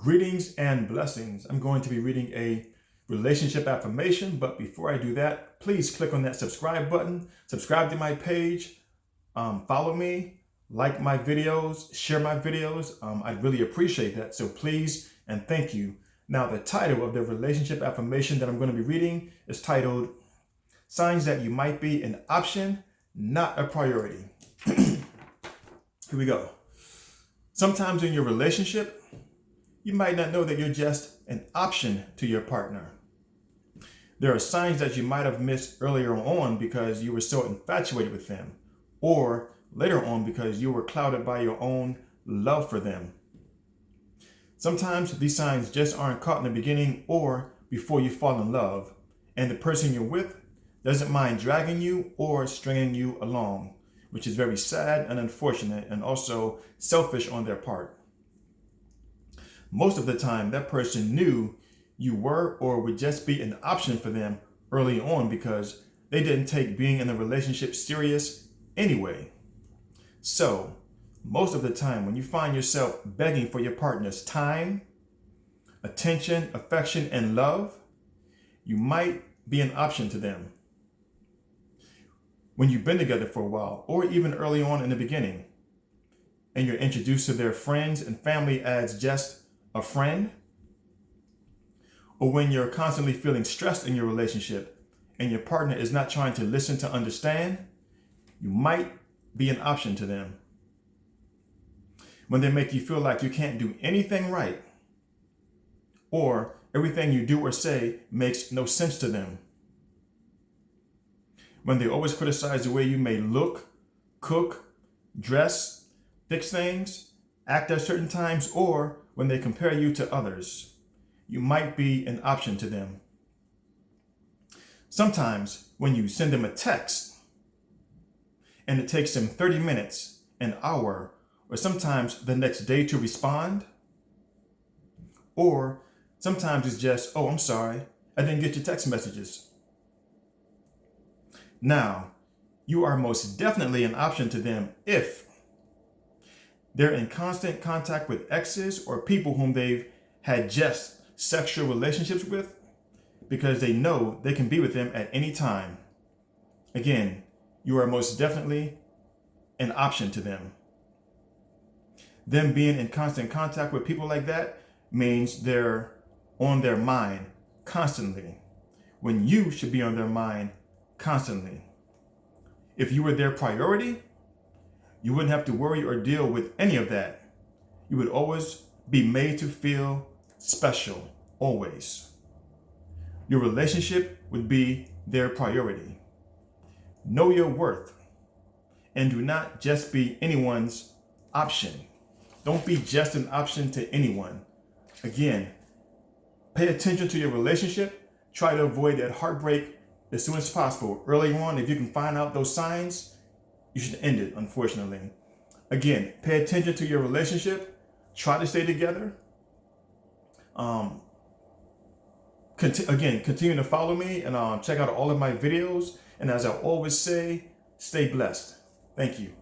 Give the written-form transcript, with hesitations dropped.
Greetings and blessings. I'm going to be reading a relationship affirmation, but before I do that, please click on that subscribe button, subscribe to my page, follow me, like my videos, share my videos. I'd really appreciate that. So please and thank you. Now, the title of the relationship affirmation that I'm going to be reading is titled Signs That You Might Be an Option, Not a Priority. Here we go. Sometimes in your relationship, you might not know that you're just an option to your partner. There are signs that you might have missed earlier on because you were so infatuated with them, or later on because you were clouded by your own love for them. Sometimes these signs just aren't caught in the beginning or before you fall in love, and the person you're with doesn't mind dragging you or stringing you along, which is very sad and unfortunate and also selfish on their part. Most of the time, that person knew you were or would just be an option for them early on because they didn't take being in a relationship serious anyway. So, most of the time, when you find yourself begging for your partner's time, attention, affection, and love, you might be an option to them. When you've been together for a while, or even early on in the beginning, and you're introduced to their friends and family as just a friend, or when you're constantly feeling stressed in your relationship and your partner is not trying to listen to understand, you might be an option to them. When they make you feel like you can't do anything right, or everything you do or say makes no sense to them. When they always criticize the way you may look, cook, dress, fix things, act at certain times, or when they compare you to others, you might be an option to them. Sometimes when you send them a text and it takes them 30 minutes, an hour, or sometimes the next day to respond, or sometimes it's just, oh, I'm sorry, I didn't get your text messages. Now, you are most definitely an option to them if they're in constant contact with exes or people whom they've had just sexual relationships with because they know they can be with them at any time. Again, you are most definitely an option to them. Them being in constant contact with people like that means they're on their mind constantly, when you should be on their mind constantly. If you were their priority, you wouldn't have to worry or deal with any of that. You would always be made to feel special, always. Your relationship would be their priority. Know your worth and do not just be anyone's option. Don't be just an option to anyone. Again, pay attention to your relationship. Try to avoid that heartbreak as soon as possible. Early on, if you can find out those signs, you should end it, unfortunately. Again, pay attention to your relationship. Try to stay together. Continue to follow me and check out all of my videos. And as I always say, stay blessed. Thank you.